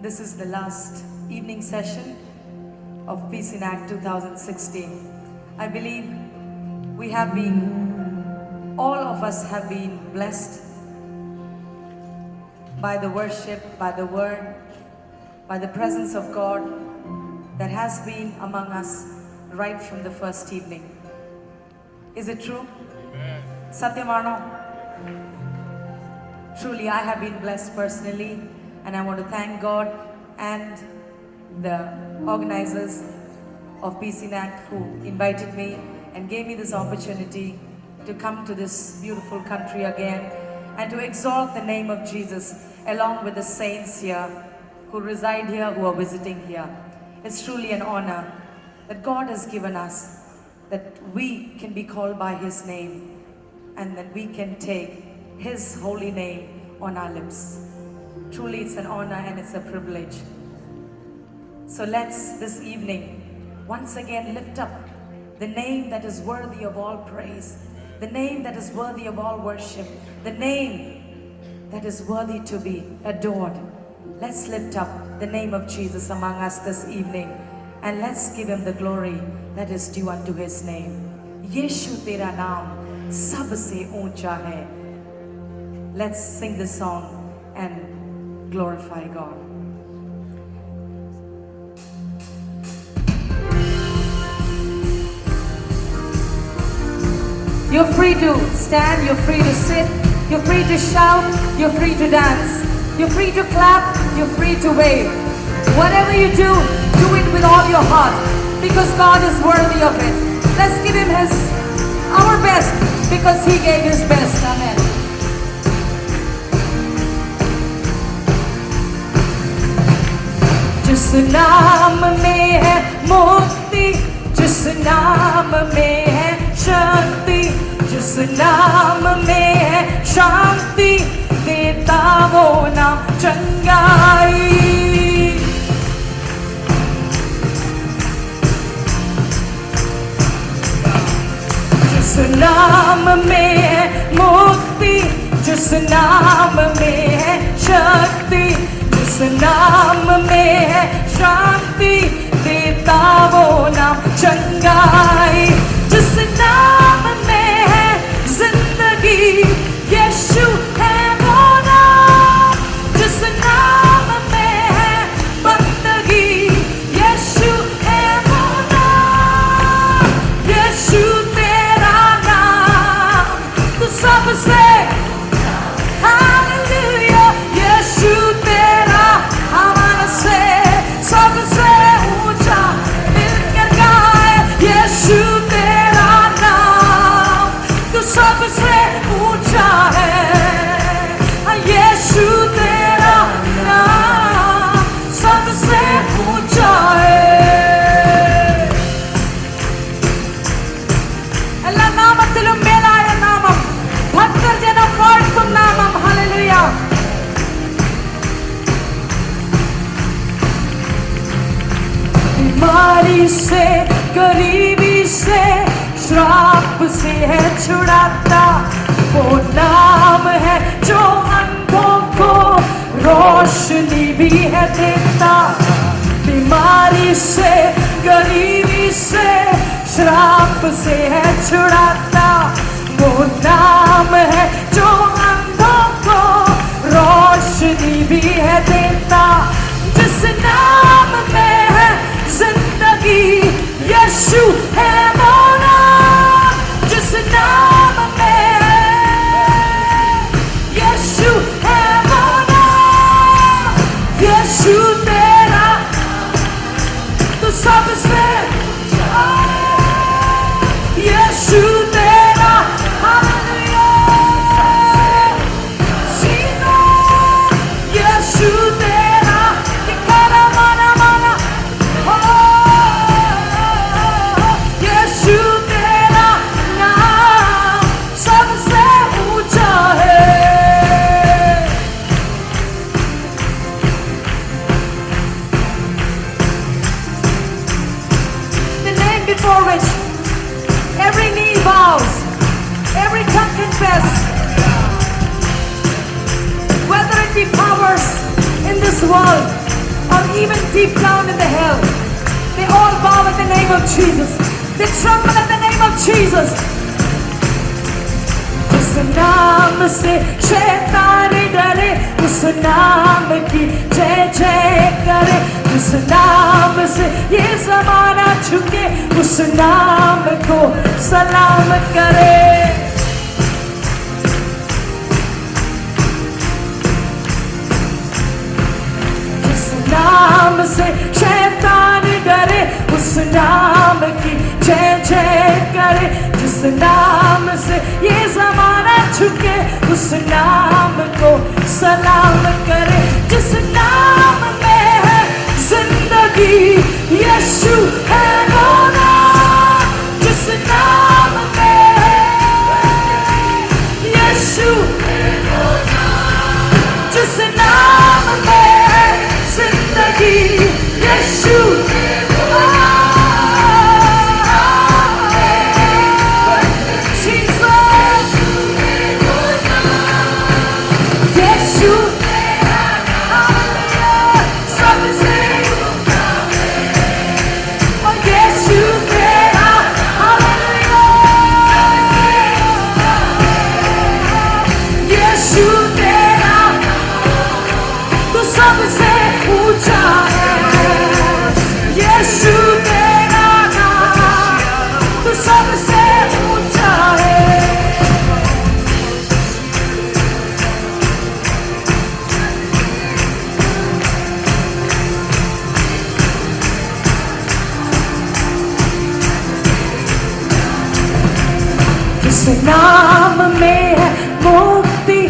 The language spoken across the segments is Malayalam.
This is the last evening session of Peace in Act 2016. I believe all of us have been blessed by the worship, by the word, by the presence of God that has been among us right from the first evening. Is it true? Amen. Satyamano? Truly, I have been blessed personally, and I want to thank God and the organizers of Peace in Act who invited me and gave me this opportunity to come to this beautiful country again and to exalt the name of Jesus along with the saints here who reside here, who are visiting here. It's truly an honor that God has given us, that we can be called by His name and that we can take His holy name on our lips. Truly, it's an honor and it's a privilege. So let's this evening once again lift up the name that is worthy of all praise, the name that is worthy of all worship, the name that is worthy to be adored. Let's lift up the name of Jesus among us this evening and let's give Him the glory that is due unto His name. Yeshu tera naam sabse uncha hai. Let's sing this song and glorify God. You're free to stand, you're free to sit, you're free to shout, you're free to dance, you're free to clap, you're free to wave. Whatever you do it with all your heart, because God is worthy of it. Let's give Him our best, because He gave His best. Amen. जिस नाम में है मुक्ति, जिस नाम में है शक्ति, जिस नाम में है शांति, देता वो नाम चंगाई। जिस नाम में है मुक्ति, जिस नाम में है शक्ति, जिस नाम में है शांति, देता वो नाम चंगाई। जिस नाम में है जिंदगी, यीशु है वो नाम। जिस नाम में है बंदगी, यीशु है वो नाम। यीशु तेरा नाम तो सबसे सबसे ऊंचा मिलकर गाए, यीशु तेरा नाम तो सबसे ऊंचा है। यीशु तेरा नाम सबसे ऊंचा है। എല്ലാ നാമത്തിലും മേലായ നാമം, ഭക്തർ ജനം വാഴ്ത്തും നാമം. ഹല്ലേലൂയ. बीमारी से, गरीबी से, श्राप से है छुड़ाता, वो नाम है जो अंधों को रोशनी भी है देता। बीमारी से, गरीबी से, श्राप से है छुड़ाता, वो नाम है जो अंधों को रोशनी भी है देता। जिस नाम में है जिंदगी, यीशु है वो नाम। जिस नाम में यीशु है वो नाम। यीशु तेरा तो सबसे, यीशु तेरा, हालेलुया। यीशु तेरा before which every knee bows, every tongue confesses, whether it be powers in this world even deep down in the hell, they all bow at the name of Jesus. They tremble at the name of Jesus. जिस नाम से शैतान डरे, उस नाम की जय जय करे। जिस नाम से ये ज़माना झुके, उस नाम को सलाम करे। जिस नाम से शैतान डरे, उस नाम की जय जय करे। जिस नाम से ये ज़माना झुके, उस नाम को सलाम करे। जिस नाम में है जिंदगी, यीशु है वो नाम। जिस नाम में है यीशु है वो नाम। जिस नाम में है जिंदगी, यीशु है वो नाम। सबसे ऊंचा है यीशु तेरा नाम, तू सबसे ऊंचा है। जिस नाम में है मुक्ति,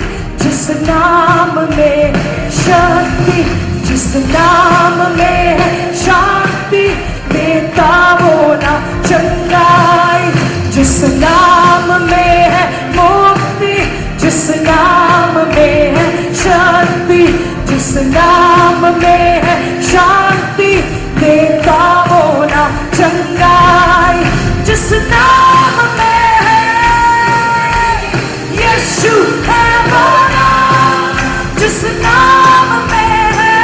जिस नाम में शक्ति, जिस नाम में है शांति, देता वो ना चंगाई। जिस नाम में है मुक्ति, जिस नाम में है शक्ति, जिस नाम में है शांति, देता वो ना चंगाई। जिस नाम में है यीशु है वो नाम। जिस नाम में है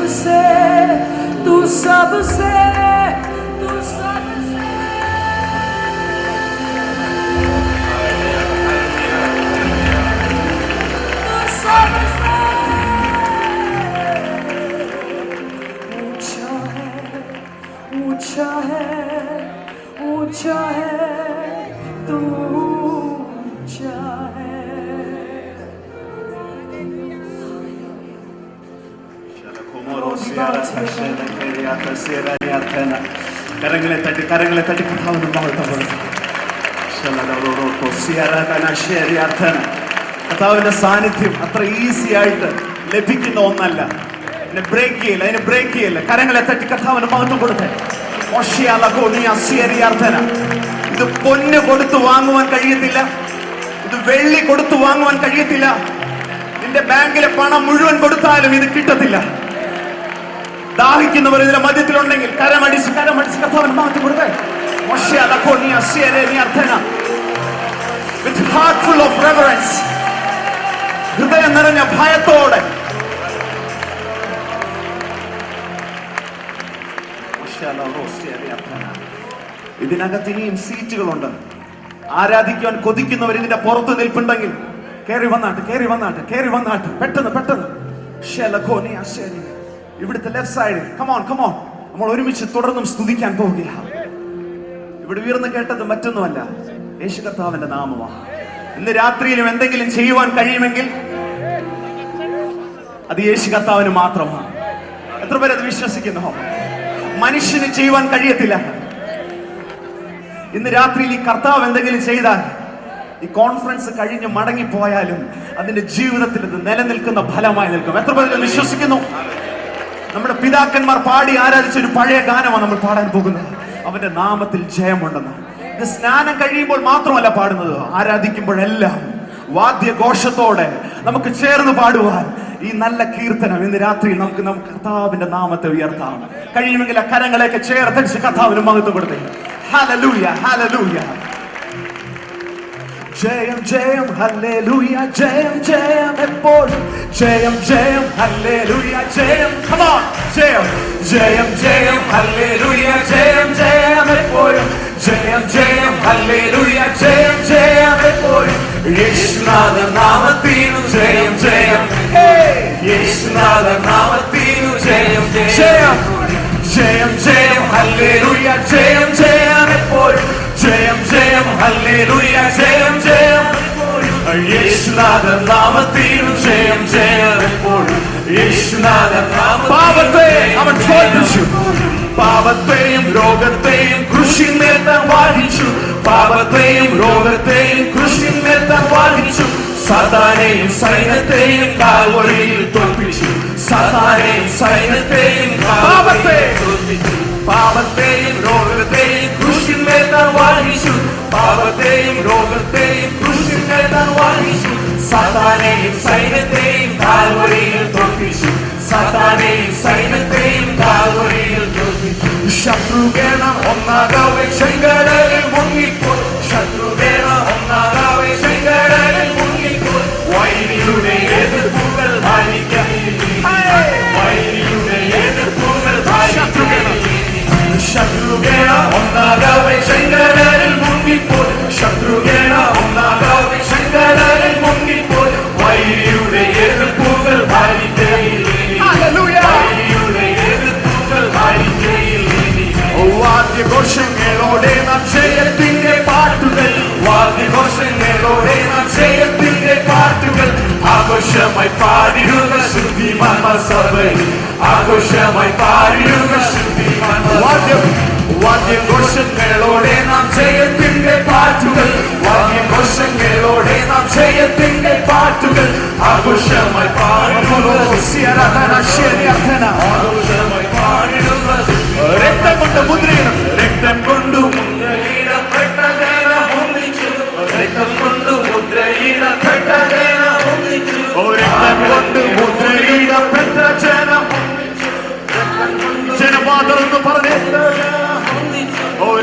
सबसे, तू सबसे, तू सबसे, तू सबसे ऊंचा है, ऊंचा है, ऊंचा है, तू ऊंचा है. കരങ്ങളെ തട്ടി കർത്താവിന് മഹത്വപ്പെടുത്തും. കർത്താവിന്റെ സാന്നിധ്യം അത്ര ഈസി ആയിട്ട് ലഭിക്കുന്ന ഒന്നല്ല. അതിനെ ബ്രേക്ക് ചെയ്യില്ല. കരങ്ങളെ തട്ടി കർത്താവിന് മഹത്വം കൊടുത്തേ. ഇത് പൊന്ന് കൊടുത്തു വാങ്ങുവാൻ കഴിയത്തില്ല, ഇത് വെള്ളി കൊടുത്തു വാങ്ങുവാൻ കഴിയത്തില്ല. നിന്റെ ബാങ്കിലെ പണം മുഴുവൻ കൊടുത്താലും ഇത് കിട്ടത്തില്ല. ദാഹിക്കുന്നവർ ഇതിന്റെ മധ്യത്തിലുണ്ടെങ്കിൽ കരമടിച്ച് കർത്താവിന് മഹത്വം കൊടുത്തേ. With heart full of reverence, ഹൃദയം നിറഞ്ഞ ഭയത്തോടെ ഇതിനകത്ത് ഇനിയും സീറ്റുകളുണ്ട്. ആരാധിക്കുവാൻ കൊതിക്കുന്നവർ ഇതിന്റെ പുറത്ത് നിൽപ്പുണ്ടെങ്കിൽ കേറി വന്നാട്ട് പെട്ടെന്ന് ഇവിടുത്തെ ലെഫ്റ്റ് സൈഡിൽ കമോൺ നമ്മൾ ഒരുമിച്ച് തുടർന്നും സ്തുതിക്കാൻ പോവുകയാണ്. ഇവിടെ ഉയർന്നു കേട്ടത് മറ്റൊന്നുമല്ല, യേശു കർത്താവിന്റെ നാമമാണ്. ഇന്ന് രാത്രിയിലും എന്തെങ്കിലും ചെയ്യുവാൻ കഴിയുമെങ്കിൽ അത് യേശു കർത്താവിന് മാത്രമാണ്. എത്ര പേര് അത് വിശ്വസിക്കുന്നു? മനുഷ്യന് ചെയ്യുവാൻ കഴിയത്തില്ല. ഇന്ന് രാത്രിയിൽ ഈ കർത്താവ് എന്തെങ്കിലും ചെയ്താൽ, ഈ കോൺഫറൻസ് കഴിഞ്ഞ് മടങ്ങിപ്പോയാലും അതിന്റെ ജീവിതത്തിൽ ഇത് നിലനിൽക്കുന്ന ഫലമായി നിൽക്കും. എത്ര പേര് വിശ്വസിക്കുന്നു? നമ്മുടെ പിതാക്കന്മാർ പാടി ആരാധിച്ച ഒരു പഴയ ഗാനമാണ് നമ്മൾ പാടാൻ പോകുന്നത്. അവന്റെ നാമത്തിൽ ജയമുണ്ടെന്ന്. ഇത് സ്നാനം കഴിയുമ്പോൾ മാത്രമല്ല പാടുന്നത്, ആരാധിക്കുമ്പോഴെല്ലാം വാദ്യഘോഷത്തോടെ നമുക്ക് ചേർന്ന് പാടുവാൻ ഈ നല്ല കീർത്തനം ഇന്ന് രാത്രി നമുക്ക് കർത്താവിന്റെ നാമത്തെ ഉയർത്താം. കഴിയുമെങ്കിൽ ആ കരങ്ങളെയൊക്കെ ചേർത്തടിച്ച് കർത്താവിന് മഹത്വം കൊടുത്തേ. Hallelujah, hallelujah. ജയം ജയം ഹല്ലേലൂയ, ജയം ജയം എപ്പോഴും ജയം ജയം ഹല്ലേലൂയ, ജയം come on ജയം ജയം ജയം ഹല്ലേലൂയ, ജയം ജയം എപ്പോഴും ജയം ജയം ഹല്ലേലൂയ, ജയം ജയം എപ്പോഴും യേശുനാഥ നാമത്തിനു ജയം ജയം, യേശുനാഥ നാമത്തിനു ജയം ജയം ജയം ജയം ഹല്ലേലൂയ, ജയം ജയം എപ്പോഴും ജയം ജയം ഹല്ലേലൂയ, ജയം ജയം യേശുനാഥ നാമത്തിനു ജയം ജയം എപ്പോഴും യേശുനാഥ നാമത്തിൽ. പാപത്തെ അവൻ തോൽപ്പിച്ചു, പാപത്തെയും രോഗത്തെയും ക്രൂശിന്മേൽ താൻ വാഴിച്ചു, പാപത്തെയും രോഗത്തെയും ക്രൂശിന്മേൽ താൻ വാഴിച്ചു, സാത്താനെയും സൈന്യത്തെയും കാൽവരിയിൽ തോൽപ്പിച്ചു, സാത്താനെയും സൈന്യത്തെയും പാപത്തെയും രോഗത്തെയും ക്രൂശിന്മേൽ താൻ വാഴിച്ചു, പാപത്തെയും രോഗത്തെയും ക്രൂശിന്മേൽ താൻ വാഴിച്ചു, സാത്താനെയും സൈന്യത്തെയും കാൽവരിയിൽ തോൽപ്പിച്ചു, സാത്താനെയും സൈന്യത്തെയും കാൽവരിയിൽ തോൽപ്പിച്ചു. ശത്രുഗണ ഒന്നാകവേ ചെങ്കടലിൽ മുങ്ങിപ്പോയി, ശത്രുഗണ ഒന്നാകവേ ചെങ്കടലിൽ മുങ്ങിപ്പോയി, വൈരിയുടെ എതിർപ്പുകൾ ഭാരിക്കാൻ, വൈരിയുടെ എതിർപ്പുകൾ ശത്രുഗണ ഒന്നാകവേ ചെങ്കടലിൽ മുങ്ങിപ്പോയി, ശത്രുഗണ ഒന്നാകവേ ചെങ്കടലിൽ മുങ്ങിപ്പോയി, വൈരിയുടെ എതിർപ്പുകൾ ഭാരിക്കയില്ല, വൈരിയുടെ എതിർപ്പുകൾ ഭാരിക്കയില്ല. വാദ്യഘോഷങ്ങളോടെ നാം ജയത്തിന്റെ പാട്ടുകൾ, വാദ്യഘോഷങ്ങളോടെ നാം ജയത്തിന്റെ പാട്ടുകൾ ആഘോഷമായി പാടിടുക ശുദ്ധിമാൻ സഭയിൽ, ആഘോഷമായി പാടിടുക ശുദ്ധിമാൻ. വാദ്യഘോഷങ്ങളോടെ നാം ജയത്തിന്റെ പാട്ടുകൾ, വാദ്യഘോഷങ്ങളോടെ നാം ജയത്തിന്റെ പാട്ടുകൾ ആഘോഷമായി പാടിടുക, ആഘോഷമായി പാടിടുക. രക്തം കൊണ്ട് മുദ്രയിടം, രക്തം കൊണ്ട് മുദ്രയിടപ്പെട്ട ജനം ഒന്നിച്ചു, രക്തം കൊണ്ട് മുദ്രയിടപ്പെട്ട ജനം ഒന്നിച്ചു, രക്തം കൊണ്ട് മുദ്രയിടപ്പെട്ട ജനം ഒന്നിച്ചു, ജനപാതർന്ന് പറഞ്ഞേ,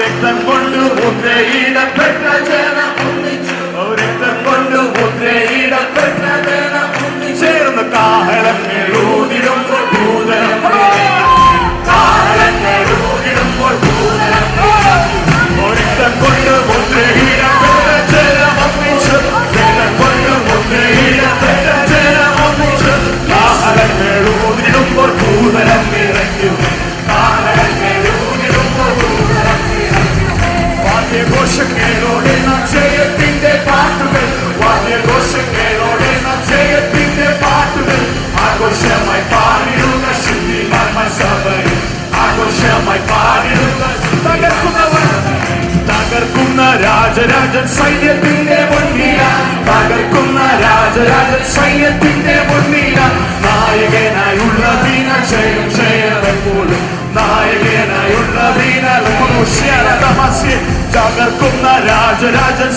രക്തം കൊണ്ട് മുദ്രയിടപ്പെട്ട ജനം ഒന്നിച്ചു, രക്തം കൊണ്ട് മുദ്രയിടപ്പെട്ട ജനം ഒന്നിച്ചു, ചേർന്ന് കാഹളങ്ങൾ ഊതിടുമ്പോൾ ഭൂതനം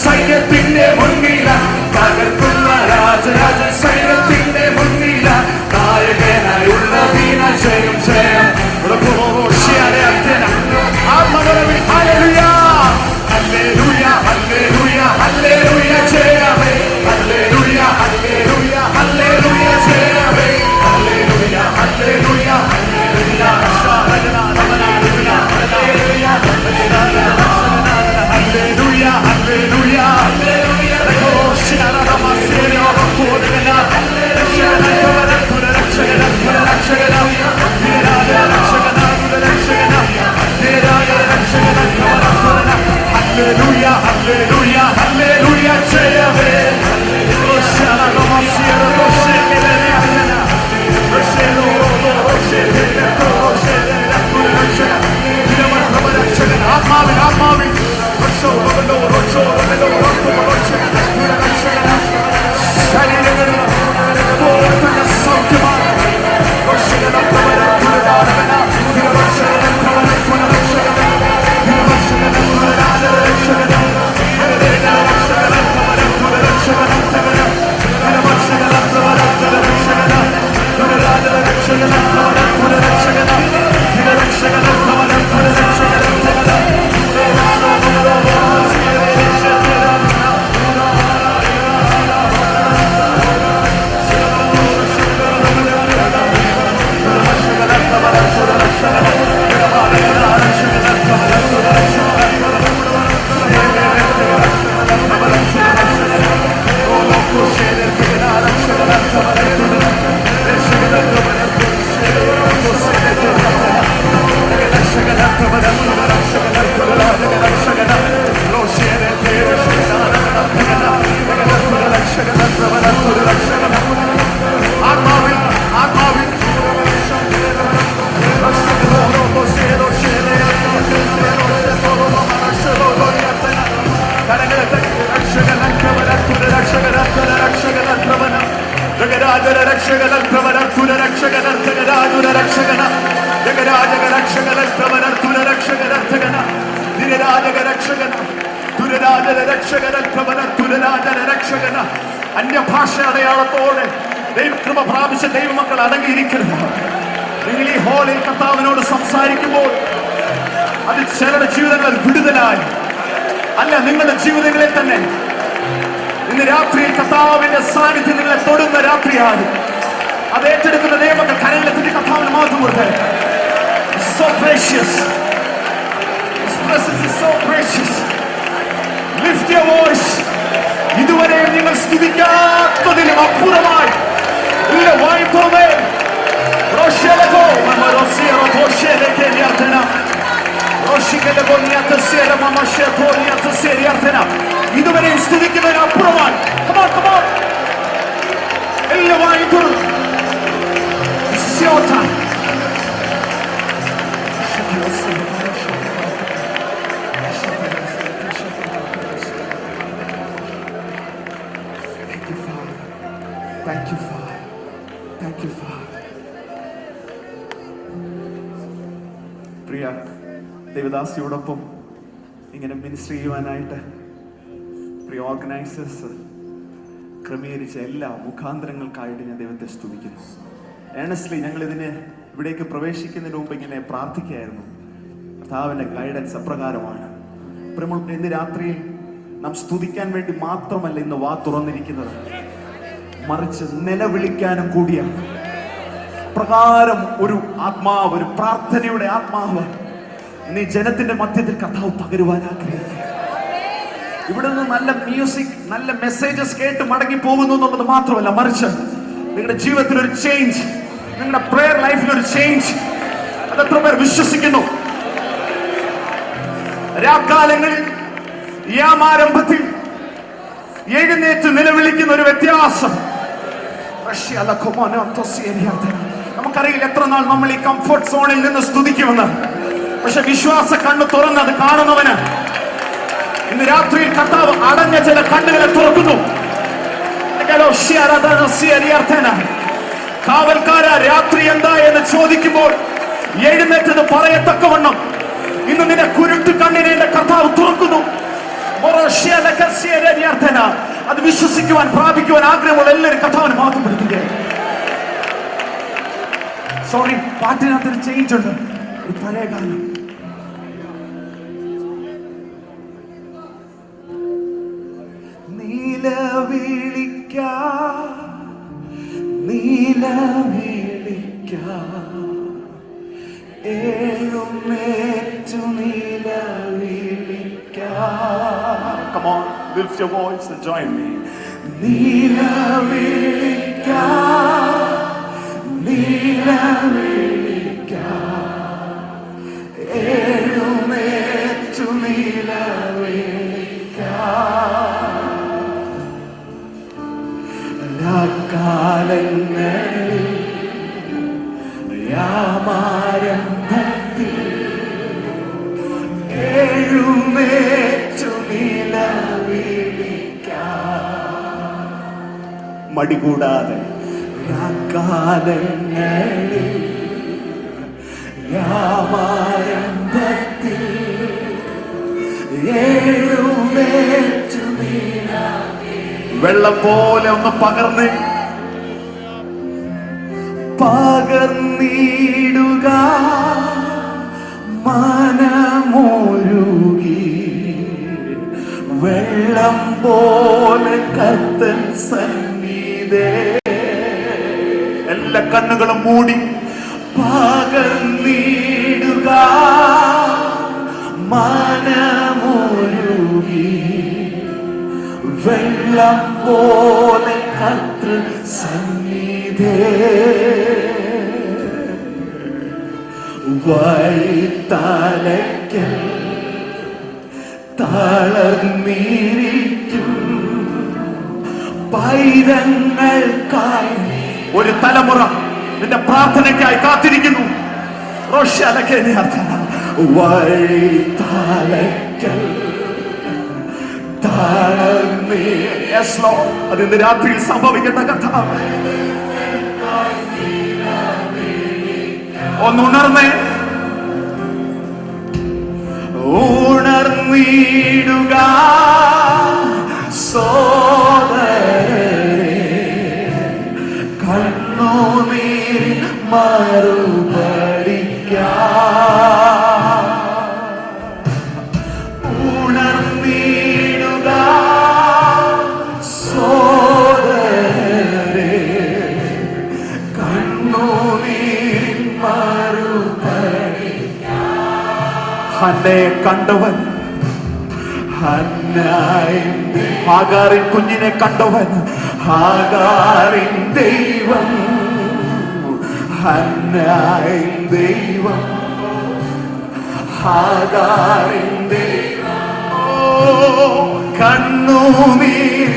സൈന്യത്തിന്റെ മുന്നില, തകർക്കുന്ന രാജരാജൻ സൈന്യത്തിന്റെ മുന്നില, നായകനായുള്ള വീണ ജയം ജയം. ഹല്ലേലൂയ ഹല്ലേലൂയ ഹല്ലേലൂയ ഹല്ലേലൂയ ജയമേ, ഹല്ലേലൂയ ഹല്ലേലൂയ ഹല്ലേലൂയ ജയമേ, ഹല്ലേലൂയ ഹല്ലേലൂയ ഹല്ലേലൂയ രക്ഷകനാ രമണാലൂയ ഹല്ലേലൂയ ഹല്ലേലൂയ ഹല്ലേലൂയ ഹല്ലേലൂയ റോഷന റമസേന റോദന രക്ഷകനാ രക്ഷകനാ രക്ഷകനാ നിരാജ രക്ഷകനാ രക്ഷകനാ നിരാജ രക്ഷകനാ ഹല്ലേലൂയ ഹല്ലേലൂയ ഹല്ലേലൂയ ജയമേ, റോഷന റമസേന റോഷന റോഷന ആത്മാവിൽ ആത്മാവിൽ ശരീരങ്ങളിൽ സൗഖ്യമാണ്. അന്യഭാഷ അടയാളത്തോടെ ദൈവകൃപ പ്രാപിച്ച ദൈവമക്കൾ അടങ്ങിയിരിക്കരുത്. നിങ്ങൾ ഈ ഹോളിൽ കർത്താവിനോട് സംസാരിക്കുമ്പോൾ അത് ചിലരുടെ ജീവിതങ്ങളിൽ വിടുതലായി അല്ല, നിങ്ങളുടെ ജീവിതങ്ങളിൽ തന്നെ ഇന്ന് രാത്രിയിൽ കർത്താവിന്റെ സാന്നിധ്യം നിങ്ങളെ തൊടുന്ന രാത്രിയാണ്. അത് ഏറ്റെടുക്കുന്ന ദൈവമക്കൾ കരയിലെത്തി കർത്താവിന് മാത്രം കൊടുത്തേ. So precious. His presence is so precious. Lift your voice. ഇതുവരെ നിങ്ങൾ സ്തുതിക്കാത്തതിലും അപ്പുറമായി ഇല്ല വായ്പോമേ റോഷേലഗോ മമറോസിയറോ തോഷേലഗേലിയാതന റോഷികലഗോനിയാതസേര മമഷേതോനിയാതസേരിയാതന ഇതുവരെ സ്തുതിക്കുന്നതിന് അപ്പുറമായി come on come on എല്ലാ വായ്പോ സിയോത Thank you, Father. Thank you, Father. പ്രിയ ദേവദാസിയോടൊപ്പം ഇങ്ങനെ മിനിസ്റ്റർ ചെയ്യുവാനായിട്ട് പ്രിയ ഓർഗനൈസേഴ്സ് ക്രമീകരിച്ച എല്ലാ മുഖാന്തരങ്ങൾക്കായിട്ട് ഞാൻ ദൈവത്തെ സ്തുതിക്കുന്നു. ഏണസ്റ്റ്ലി ഞങ്ങൾ ഇവിടേക്ക് പ്രവേശിക്കുന്നതിന് മുമ്പ് ഇങ്ങനെ പ്രാർത്ഥിക്കുകയായിരുന്നു. കർത്താവിന്റെ ഗൈഡൻസ് അപ്രകാരമാണ്. ഇന്ന് രാത്രിയിൽ നാം സ്തുതിക്കാൻ വേണ്ടി മാത്രമല്ല ഇന്ന് വാ തുറന്നിരിക്കുന്നത്, മറിച്ച് നിലവിളിക്കാനും കൂടിയാണ്. പ്രകാരം ഒരു ആത്മാവ്, ഒരു പ്രാർത്ഥനയുടെ ആത്മാവ് നീ ജനത്തിന്റെ മധ്യത്തിൽ കർത്താവ് പകരുവാൻ ആഗ്രഹിക്കുക. ഇവിടെ നിന്ന് നല്ല മ്യൂസിക്, നല്ല മെസ്സേജസ് കേട്ട് മടങ്ങി പോകുന്നു എന്നുള്ളത് മാത്രമല്ല, മറിച്ച് നിങ്ങളുടെ ജീവിതത്തിൽ ഒരു ചേഞ്ച്, നിങ്ങളുടെ പ്രേയർ ലൈഫിൽ ഒരു ചേഞ്ച്. അതെത്ര പേർ വിശ്വസിക്കുന്നു? രാക്കാലങ്ങളിൽ യാമാരംഭത്തിൽ എഴുന്നേറ്റ് നിലവിളിക്കുന്ന ഒരു വ്യത്യാസം. നമുക്കറിയില്ല എത്ര നാൾ നമ്മൾ ഈ കംഫർട്ട് സോണിൽ നിന്ന് സ്തുതിക്കുമെന്ന്. പക്ഷെ വിശ്വാസ കണ്ണ് തുറന്നത് കാണുന്നവന് ഇന്ന് രാത്രിയിൽ കർത്താവ് അടഞ്ഞ ചില കണ്ണുകളെ തുറക്കുന്നു. കാവൽക്കാര രാത്രി എന്താ എന്ന് ചോദിക്കുമ്പോൾ എഴുന്നേറ്റത് പറയത്തക്കവണ്ണം ഇന്ന് നിന്റെ കുരുട്ട് കണ്ണിനെ എന്റെ കർത്താവ് തുറക്കുന്നു. അത് വിശ്വസിക്കുവാൻ പ്രാപിക്കുവാൻ ആഗ്രഹമുള്ള എല്ലാവരും കർത്താവിനെ മഹത്വപ്പെടുത്തുക. സോറി, പാട്ടിനകത്തൊരു ചേഞ്ച് ഉണ്ട്. ഒരു പഴയ ഗാനം. Come on, lift your voice and join me. മടികൂടാതെ വെള്ളം പോലെ ഒന്ന് പകർന്നിടുക മനമൊരുകി വെള്ളം പോലെ കർത്തൻ സന്നിധേ. എല്ലാ കണ്ണുകളും മൂടി പകർന്നിടുക മനമൊരുകി വെള്ളം പോലെ കർത്തൻ സന്നിധേ. വഴിത്തലയ്ക്കൽ തളർന്നിരിക്കും പൈതങ്ങൾക്കായി ഒരു തലമുറ നിന്റെ പ്രാർത്ഥനയ്ക്കായി കാത്തിരിക്കുന്നു. വഴിത്തലയ്ക്കൽ അതിന്ന് രാത്രിയിൽ സംഭവിക്കേണ്ട കർത്താവ് ഒന്നുണർന്നേ. ഉണർന്നിടുക സോദരരെ, കണ്ണുനീർ മറുപടിക്കാം. ഉണർന്നിടുക സോദരരെ, കണ്ണുനീർ മറുപടിക്കാം. ഹന്നെ കണ്ടവൻ, ഹാഗാറിൻ കുഞ്ഞിനെ കണ്ടവൻ, ഹാഗാറിൻ ദൈവം, ഹന്നായിൻ ദൈവം, ഹാഗാറിൻ ദൈവം. കണ്ണുനീർ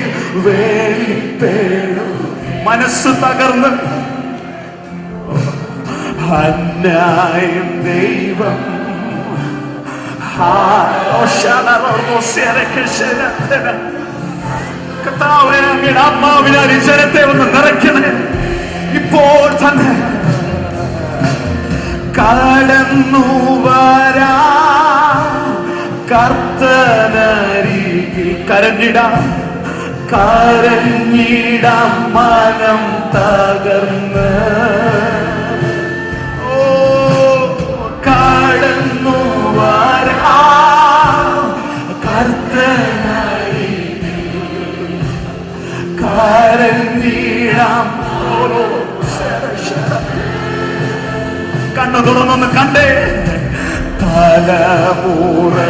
വേളിത്തേടും മനസ്സ് തകർന്ന് ഹന്നായിൻ ദൈവം, കർത്താവേ അങ്ങയുടെ ആത്മാവിനാൽ ഈ ജനത്തെ ഒന്ന് നിറയ്ക്കണേ. ഇപ്പോൾ തന്നെ കടന്നു വരാ കർത്തനരികിൽ കരഞ്ഞിടാം മനം തകർന്ന്. കടന്നു വരാ കരഞ്ഞിടാം. കണ്ണു തുറന്നൊന്ന് കണ്ടേ. തലമുറയെ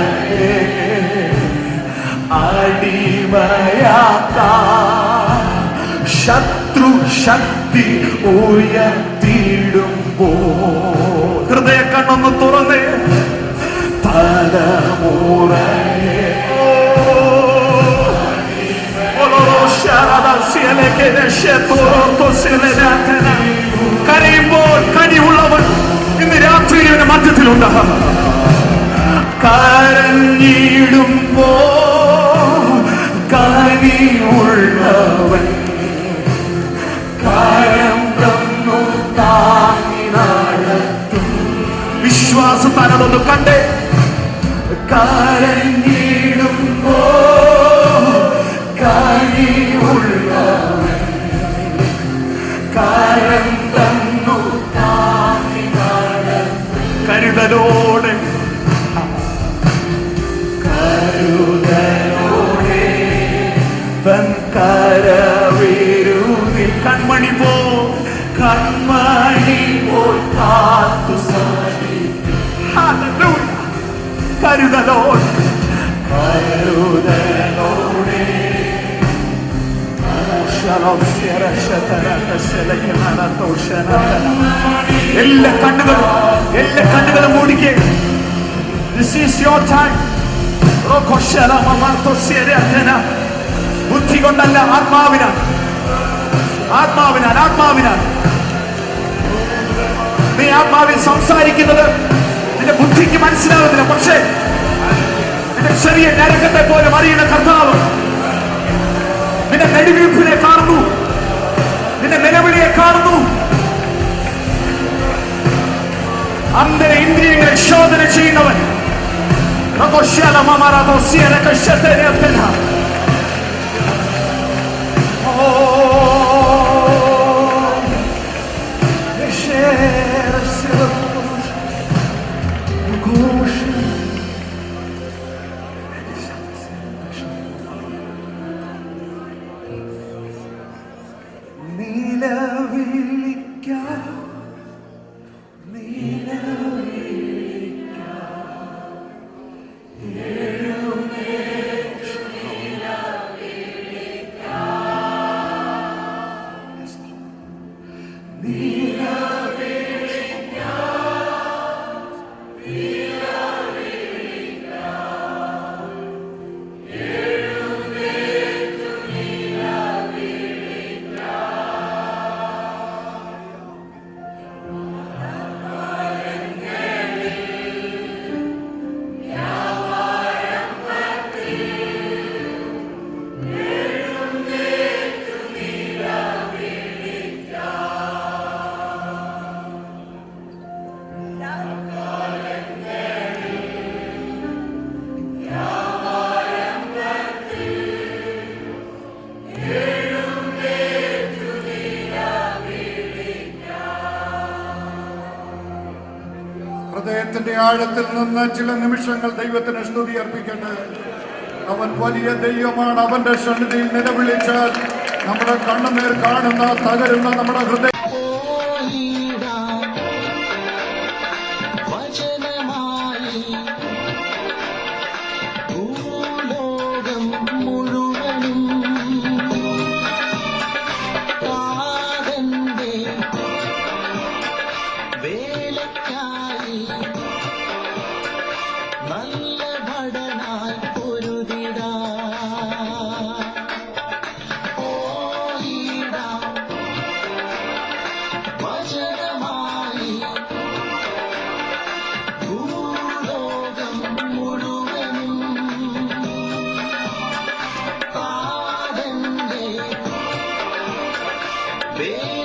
അടിമയാക്കാം ശത്രു ശക്തി ഉയർത്തിടുമ്പോ. ഹൃദയ കണ്ണൊന്ന് തുറന്നേ. തലമുറയെ കരയുമ്പോൾ കനിയുള്ളവൻ ഇന്ന് രാത്രിയുടെ മധ്യത്തിലുണ്ട്. കരഞ്ഞിടുമ്പോ കനിയുള്ളവൻ കരം തന്നു താങ്ങി നടത്തും. വിശ്വാസത്താൽ അതൊന്ന് കണ്ടേ. കരഞ്ഞിടുമ്പോ കരം തന്നു കരുതലോടെ തൻ കരവിരുതിൽ കൺമണി പോൽ കാത്തു കരുതലോടെ എല്ലാ കണ്ണുകളും മൂടിക്കേ. This is your time. ബുദ്ധി കൊണ്ടല്ല, ആത്മാവിനാൽ നീ ആത്മാവിൽ സംസാരിക്കുന്നത് നിന്റെ ബുദ്ധിക്ക് മനസ്സിലാവുന്നില്ല. പക്ഷേ നിന്റെ ചെറിയ നരകത്തെ പോലും അറിയുന്ന കർത്താവ് നിന്റെ നെടുവീർപ്പിനെ കാണുന്നു, നിന്റെ നിലവിളിയെ കാണുന്നു. അന്തര ഇന്ദ്രിയങ്ങളെ ശോധന ചെയ്യുന്നവൻ. ഹൃദയത്തിന്റെ ആഴത്തിൽ നിന്ന് ചില നിമിഷങ്ങൾ ദൈവത്തിന് സ്തുതി അർപ്പിക്കട്ടെ. അവൻ വലിയ ദൈവമാണ്. അവന്റെ സന്നിധിയിൽ നിലവിളിച്ചാൽ നമ്മുടെ കണ്ണുനീർ കാണുന്ന തകരുന്ന നമ്മുടെ ഹൃദയം Baby.